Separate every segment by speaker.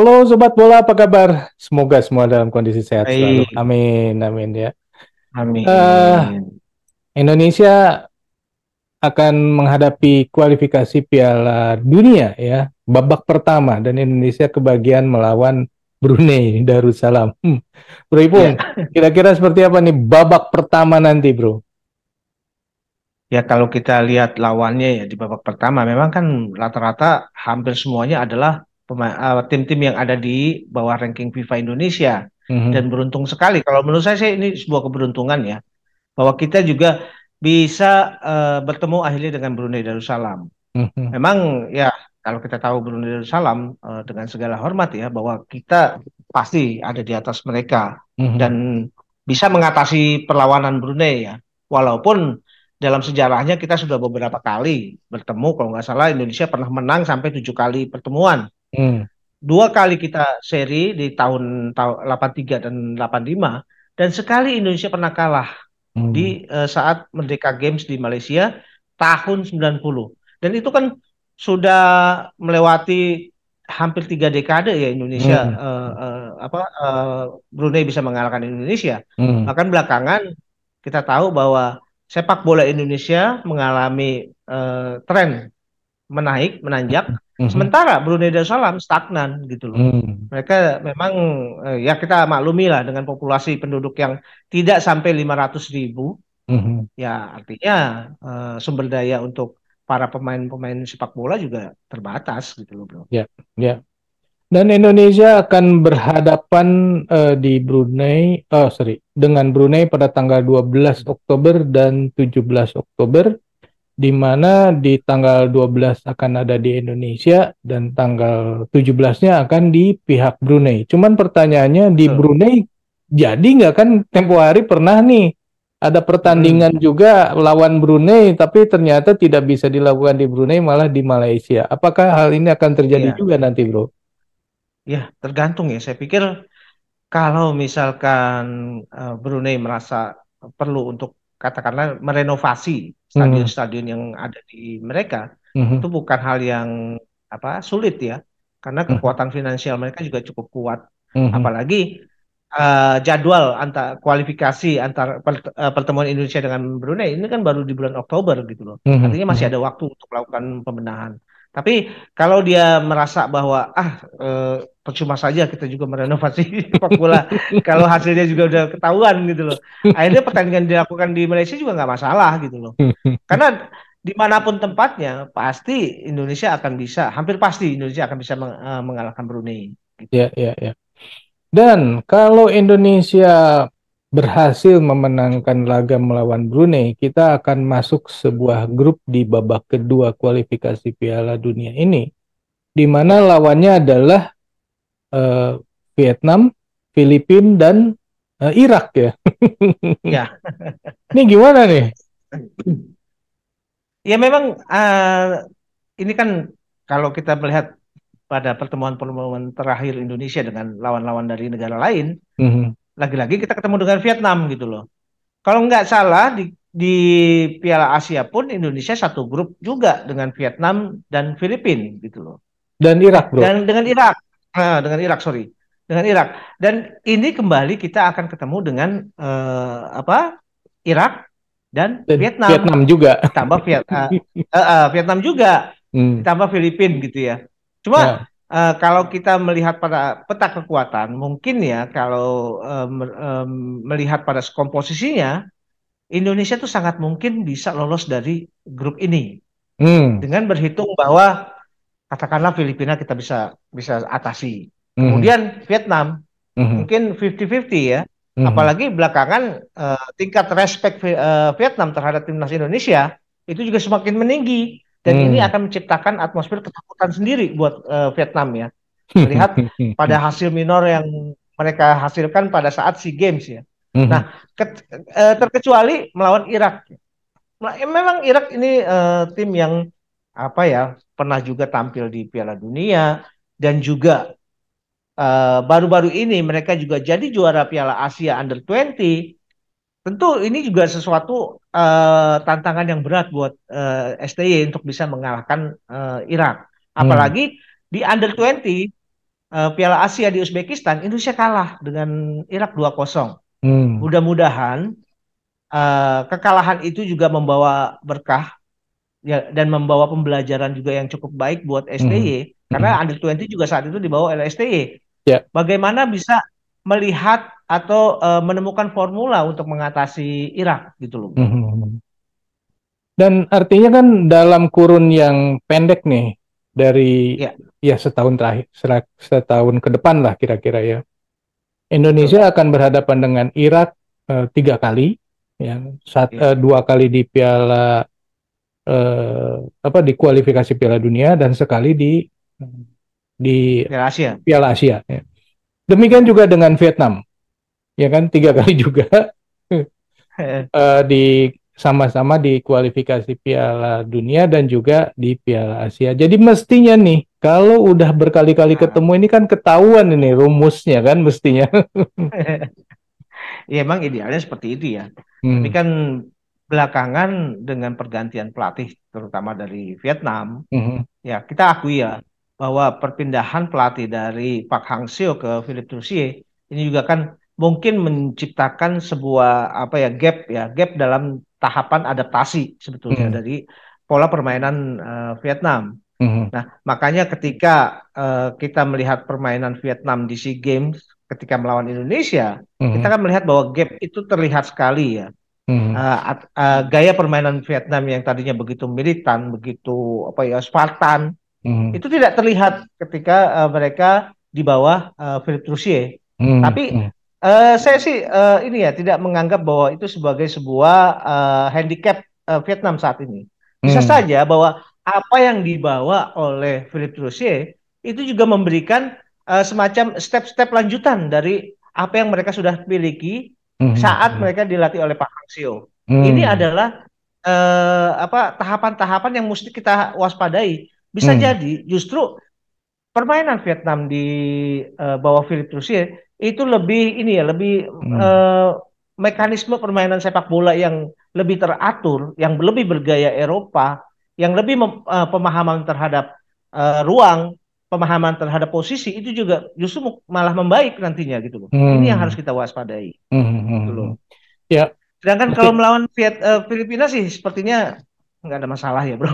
Speaker 1: Halo Sobat Bola, apa kabar? Semoga semua dalam kondisi sehat selalu.
Speaker 2: Baik,
Speaker 1: Amin, amin ya. Eh,
Speaker 2: amin.
Speaker 1: Indonesia akan menghadapi kualifikasi Piala Dunia ya, babak pertama dan Indonesia kebagian melawan Brunei Darussalam. Bro Ipung,
Speaker 2: Ya,
Speaker 1: kira-kira seperti apa nih babak pertama nanti, Bro?
Speaker 2: ya kalau kita lihat lawannya ya di babak pertama, memang kan rata-rata hampir semuanya adalah tim-tim yang ada di bawah ranking FIFA Indonesia. Dan
Speaker 1: Mhm,
Speaker 2: beruntung sekali, kalau menurut saya sih ini sebuah keberuntungan ya, bahwa kita juga bisa bertemu akhirnya dengan Brunei Darussalam.
Speaker 1: mhm,
Speaker 2: Memang ya kalau kita tahu Brunei Darussalam dengan segala hormat ya bahwa kita pasti ada di atas mereka dan
Speaker 1: mhm,
Speaker 2: bisa mengatasi perlawanan Brunei ya. Walaupun dalam sejarahnya kita sudah beberapa kali bertemu, kalau nggak salah Indonesia pernah menang sampai 7 kali pertemuan.
Speaker 1: mhm,
Speaker 2: 2 kali kita seri di tahun 83 dan 85 dan sekali Indonesia pernah kalah di
Speaker 1: mhm,
Speaker 2: saat Merdeka Games di Malaysia tahun 90. Dan itu kan sudah melewati hampir 3 dekade ya Indonesia
Speaker 1: mhm,
Speaker 2: Brunei bisa mengalahkan Indonesia.
Speaker 1: mhm,
Speaker 2: Bahkan belakangan kita tahu bahwa sepak bola Indonesia mengalami tren menaik, menanjak,
Speaker 1: mhm,
Speaker 2: sementara Brunei Darussalam stagnan gitu loh.
Speaker 1: mhm,
Speaker 2: Mereka memang ya kita maklumi lah dengan populasi penduduk yang tidak sampai 500.000.
Speaker 1: mhm.
Speaker 2: Ya, artinya sumber daya untuk para pemain-pemain sepak bola juga terbatas gitu loh, bro.
Speaker 1: Ya, ya. Dan Indonesia akan berhadapan di Brunei, dengan Brunei pada tanggal 12 Oktober dan 17 Oktober, di mana di tanggal 12 akan ada di Indonesia dan tanggal 17-nya akan di pihak Brunei. Cuman pertanyaannya di
Speaker 2: Betul.
Speaker 1: Brunei jadi nggak, kan tempo hari pernah nih ada
Speaker 2: Mm-mm.
Speaker 1: pertandingan juga lawan Brunei, tapi ternyata tidak bisa dilakukan di Brunei, malah di Malaysia. Apakah hal ini akan terjadi
Speaker 2: Iya,
Speaker 1: juga nanti, Bro?
Speaker 2: ya tergantung ya. Saya pikir kalau misalkan Brunei merasa perlu untuk katakanlah merenovasi
Speaker 1: Mhm,
Speaker 2: stadion-stadion yang ada di mereka,
Speaker 1: mhm,
Speaker 2: itu bukan hal yang sulit ya, karena
Speaker 1: mhm,
Speaker 2: kekuatan finansial mereka juga cukup kuat.
Speaker 1: mhm,
Speaker 2: Apalagi jadwal antar kualifikasi antar pertemuan Indonesia dengan Brunei ini kan baru di bulan Oktober gitu loh.
Speaker 1: mhm,
Speaker 2: Artinya masih
Speaker 1: mhm.
Speaker 2: ada waktu untuk melakukan pembenahan. Tapi kalau dia merasa bahwa percuma saja kita juga merenovasi sepak bola kalau hasilnya juga udah ketahuan gitu loh. Akhirnya pertandingan dilakukan di Malaysia juga nggak masalah gitu loh. Karena dimanapun tempatnya pasti Indonesia akan bisa, hampir pasti Indonesia akan bisa mengalahkan Brunei. Gitu.
Speaker 1: Ya, ya, ya. Dan kalau Indonesia berhasil memenangkan laga melawan Brunei, kita akan masuk sebuah grup di babak kedua kualifikasi Piala Dunia ini, di mana
Speaker 2: Ya,
Speaker 1: lawannya adalah eh, Vietnam, Filipina, dan Irak ya.
Speaker 2: ya.
Speaker 1: Ini gimana nih?
Speaker 2: Ya memang ini kan kalau kita melihat pada pertemuan-pertemuan terakhir Indonesia dengan lawan-lawan dari negara lain,
Speaker 1: Mhm,
Speaker 2: lagi-lagi kita ketemu dengan Vietnam gitu loh. Kalau nggak salah di Piala Asia pun Indonesia satu grup juga dengan Vietnam dan Filipina gitu loh.
Speaker 1: dan Irak, bro.
Speaker 2: Dan dengan Irak, dengan Irak sorry, dengan Irak. Dan ini kembali kita akan ketemu dengan apa? Irak dan
Speaker 1: Dan
Speaker 2: Vietnam
Speaker 1: Vietnam juga.
Speaker 2: ditambah Vietnam juga
Speaker 1: Hmm,
Speaker 2: ditambah Filipina gitu ya. Cuma
Speaker 1: ya.
Speaker 2: kalau kita melihat pada peta kekuatan, mungkin ya kalau melihat pada komposisinya, Indonesia tuh sangat mungkin bisa lolos dari grup ini
Speaker 1: Hmm,
Speaker 2: dengan berhitung bahwa katakanlah Filipina kita bisa bisa atasi.
Speaker 1: mhm,
Speaker 2: Kemudian Vietnam
Speaker 1: mhm,
Speaker 2: mungkin 50-50 ya.
Speaker 1: mhm,
Speaker 2: Apalagi belakangan tingkat respek Vietnam terhadap timnas Indonesia itu juga semakin meninggi dan ini
Speaker 1: hmm.
Speaker 2: akan menciptakan atmosfer ketakutan sendiri buat Vietnam ya. Melihat pada hasil minor yang mereka hasilkan pada saat SEA Games ya.
Speaker 1: Mhm,
Speaker 2: Nah, terkecuali melawan Irak. Nah, memang Irak ini tim yang apa ya pernah juga tampil di Piala Dunia dan juga baru-baru ini mereka juga jadi juara Piala Asia Under 20. Tentu ini juga sesuatu tantangan yang berat buat STY untuk bisa mengalahkan Irak.
Speaker 1: hmm.
Speaker 2: Apalagi di Under 20 Piala Asia di Uzbekistan, Indonesia kalah dengan Irak 2-0.
Speaker 1: Hmm.
Speaker 2: Mudah-mudahan kekalahan itu juga membawa berkah ya, dan membawa pembelajaran juga yang cukup baik buat
Speaker 1: Hmm.
Speaker 2: STY,
Speaker 1: Hmm.
Speaker 2: karena Under 20 juga saat itu dibawa oleh STY.
Speaker 1: Ya.
Speaker 2: Bagaimana bisa melihat atau menemukan formula untuk mengatasi Irak gitu loh.
Speaker 1: Hmm. Dan artinya kan dalam kurun yang pendek nih, dari
Speaker 2: Ya,
Speaker 1: ya setahun terakhir, setahun ke depan lah kira-kira ya,
Speaker 2: betul.
Speaker 1: Indonesia akan berhadapan dengan Irak 3 kali, ya,
Speaker 2: Ya,
Speaker 1: dua kali di Piala apa di kualifikasi Piala Dunia dan sekali di
Speaker 2: Piala Asia.
Speaker 1: Piala Asia. Ya. Demikian
Speaker 2: Ya.
Speaker 1: juga dengan Vietnam, ya kan 3 kali juga di sama-sama di kualifikasi Piala Dunia dan juga di Piala Asia. Jadi mestinya nih, kalau udah berkali-kali
Speaker 2: Nah,
Speaker 1: ketemu ini kan ketahuan ini rumusnya kan mestinya.
Speaker 2: ya emang idealnya seperti itu ya. Tapi
Speaker 1: Hmm.
Speaker 2: kan belakangan dengan pergantian pelatih terutama dari Vietnam,
Speaker 1: Mhm.
Speaker 2: ya kita akui ya bahwa perpindahan pelatih dari Park Hang-seo ke Philippe Troussier ini juga kan mungkin menciptakan sebuah apa ya gap dalam tahapan adaptasi sebetulnya
Speaker 1: Mhm.
Speaker 2: dari pola permainan Vietnam.
Speaker 1: Mhm.
Speaker 2: Nah, makanya ketika kita melihat permainan Vietnam di SEA Games ketika melawan Indonesia, kita
Speaker 1: Mhm.
Speaker 2: kan melihat bahwa gap itu terlihat sekali ya.
Speaker 1: Mhm.
Speaker 2: Gaya permainan Vietnam yang tadinya begitu militan, begitu apa ya Spartan,
Speaker 1: Mhm.
Speaker 2: itu tidak terlihat ketika mereka di bawah Philippe Troussier.
Speaker 1: Mhm.
Speaker 2: Tapi
Speaker 1: Mhm.
Speaker 2: saya sih ini ya tidak menganggap bahwa itu sebagai sebuah handicap Vietnam saat ini. Bisa
Speaker 1: Mhm.
Speaker 2: saja bahwa apa yang dibawa oleh Philippe Troussier itu juga memberikan semacam step-step lanjutan dari apa yang mereka sudah miliki saat
Speaker 1: Mhm.
Speaker 2: mereka dilatih oleh Pak Hangzhou. Ini
Speaker 1: Mhm.
Speaker 2: adalah apa tahapan-tahapan yang mesti kita waspadai. Bisa
Speaker 1: Mhm.
Speaker 2: jadi justru permainan Vietnam di bawah Philippe Troussier itu lebih ini ya lebih
Speaker 1: Mhm.
Speaker 2: eh, mekanisme permainan sepak bola yang lebih teratur, yang lebih bergaya Eropa, yang lebih pemahaman terhadap ruang, pemahaman terhadap posisi itu juga justru malah membaik nantinya gitu loh. Ini yang harus
Speaker 1: Mhm.
Speaker 2: kita waspadai gitu loh.
Speaker 1: Mhm. Ya,
Speaker 2: Sedangkan kalau
Speaker 1: berarti
Speaker 2: melawan Filipina sih sepertinya nggak ada masalah ya bro.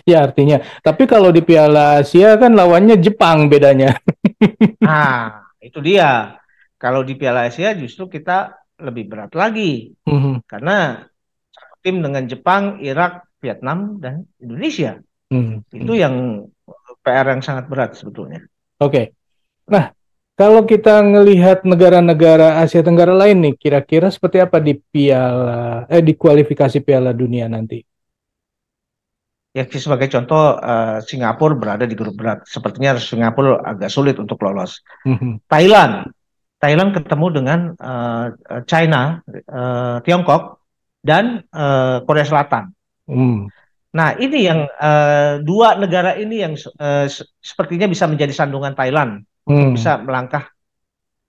Speaker 1: ya artinya. Tapi kalau di Piala Asia kan lawannya Jepang bedanya.
Speaker 2: Nah, itu dia. Kalau di Piala Asia justru kita lebih berat lagi.
Speaker 1: Mhm.
Speaker 2: Karena tim dengan Jepang, Irak, Vietnam, dan Indonesia.
Speaker 1: Mhm.
Speaker 2: Itu
Speaker 1: Mhm.
Speaker 2: yang PR yang sangat berat sebetulnya.
Speaker 1: Oke. Nah, kalau kita ngelihat negara-negara Asia Tenggara lain nih, kira-kira seperti apa di di kualifikasi Piala Dunia nanti?
Speaker 2: Ya, sebagai contoh, Singapura berada di grup berat. Sepertinya Singapura agak sulit untuk lolos.
Speaker 1: Mhm.
Speaker 2: Thailand, Thailand ketemu dengan China, Tiongkok, dan Korea Selatan.
Speaker 1: Mhm.
Speaker 2: Nah, ini yang dua negara ini yang sepertinya bisa menjadi sandungan Thailand untuk bisa
Speaker 1: Mhm.
Speaker 2: melangkah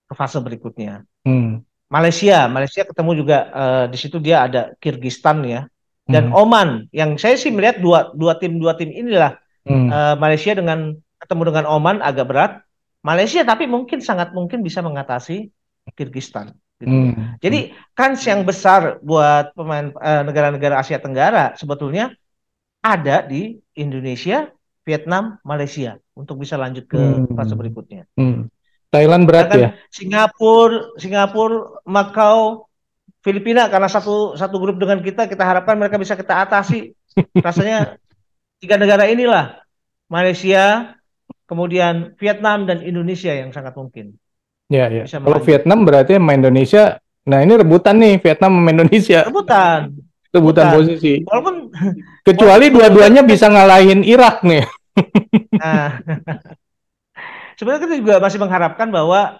Speaker 2: ke fase berikutnya.
Speaker 1: Mhm.
Speaker 2: Malaysia ketemu juga di situ dia ada Kirgistan ya dan
Speaker 1: Mhm.
Speaker 2: Oman yang saya sih melihat dua tim inilah
Speaker 1: Mhm.
Speaker 2: Malaysia dengan ketemu dengan Oman agak berat. Malaysia tapi mungkin sangat mungkin bisa mengatasi Kirgistan gitu loh.
Speaker 1: Mhm. Mhm.
Speaker 2: Jadi kans yang besar buat pemain negara-negara Asia Tenggara sebetulnya ada di Indonesia, Vietnam, Malaysia untuk bisa lanjut ke fase
Speaker 1: Mhm.
Speaker 2: berikutnya.
Speaker 1: Mhm. Thailand berat
Speaker 2: Sedangkan
Speaker 1: ya?
Speaker 2: Singapura, Macau, Filipina karena satu grup dengan kita harapkan mereka bisa kita atasi. Rasanya tiga negara inilah Malaysia, kemudian Vietnam dan Indonesia yang sangat mungkin
Speaker 1: Ya, ya.
Speaker 2: bisa
Speaker 1: Kalau
Speaker 2: melanjut.
Speaker 1: Vietnam berarti sama Indonesia. Nah, ini rebutan nih Vietnam sama Indonesia.
Speaker 2: Rebutan,
Speaker 1: Rebutan
Speaker 2: rebutan.
Speaker 1: posisi.
Speaker 2: Walaupun
Speaker 1: Kecuali
Speaker 2: sebetulnya
Speaker 1: dua-duanya bisa ngalahin Irak nih.
Speaker 2: nah, sebenarnya kita juga masih mengharapkan bahwa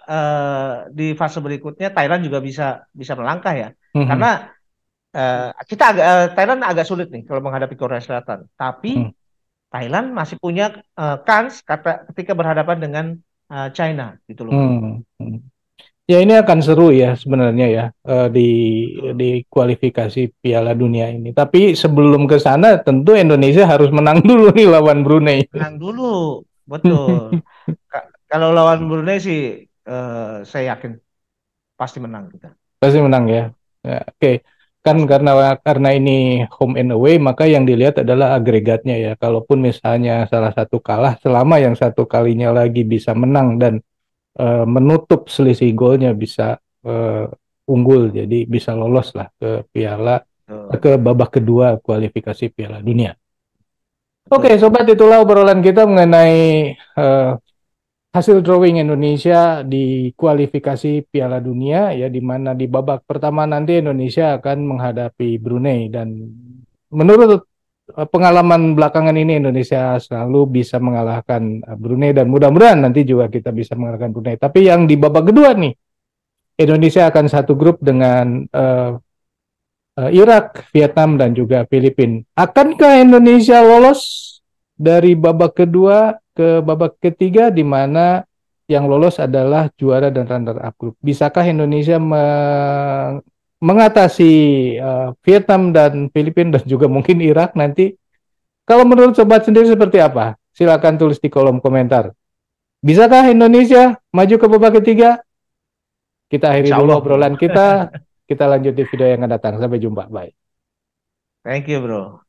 Speaker 2: di fase berikutnya Thailand juga bisa bisa melangkah ya. Karena
Speaker 1: Mhm.
Speaker 2: Thailand agak sulit nih kalau menghadapi Korea Selatan. Tapi
Speaker 1: Mhm.
Speaker 2: Thailand masih punya kans ketika berhadapan dengan China gitu loh bro.
Speaker 1: Mhm. Mhm. Ya ini akan seru ya sebenarnya ya
Speaker 2: Betul.
Speaker 1: di kualifikasi Piala Dunia ini. Tapi sebelum ke sana tentu Indonesia harus menang dulu nih lawan Brunei.
Speaker 2: Menang dulu. betul. Kalau lawan Brunei sih saya yakin pasti menang kita.
Speaker 1: Pasti menang ya. Ya, oke. Kan
Speaker 2: Pasti.
Speaker 1: karena ini home and away, maka yang dilihat adalah agregatnya ya. Kalaupun misalnya salah satu kalah, selama yang satu kalinya lagi bisa menang dan menutup selisih golnya bisa eh, unggul, jadi bisa lolos lah ke
Speaker 2: Betul,
Speaker 1: ke babak kedua kualifikasi Piala Dunia. Oke,
Speaker 2: betul.
Speaker 1: sobat, itulah obrolan kita mengenai eh, hasil drawing Indonesia di kualifikasi Piala Dunia ya, di mana di babak pertama nanti Indonesia akan menghadapi Brunei, dan menurut pengalaman belakangan ini Indonesia selalu bisa mengalahkan Brunei, dan mudah-mudahan nanti juga kita bisa mengalahkan Brunei. Tapi yang di babak kedua nih, Indonesia akan satu grup dengan Irak, Vietnam, dan juga Filipina. Akankah Indonesia lolos dari babak kedua ke babak ketiga, di mana yang lolos adalah juara dan runner-up grup? Bisakah Indonesia mengatasi Vietnam dan Filipina dan juga mungkin Irak nanti? Kalau menurut sobat sendiri seperti apa? Silakan tulis di kolom komentar. Bisakah Indonesia maju ke babak ketiga? Kita akhiri
Speaker 2: Insya
Speaker 1: dulu
Speaker 2: Allah, bro.
Speaker 1: obrolan kita. Kita lanjut di video yang akan datang. Sampai jumpa. Bye.
Speaker 2: Thank you, bro.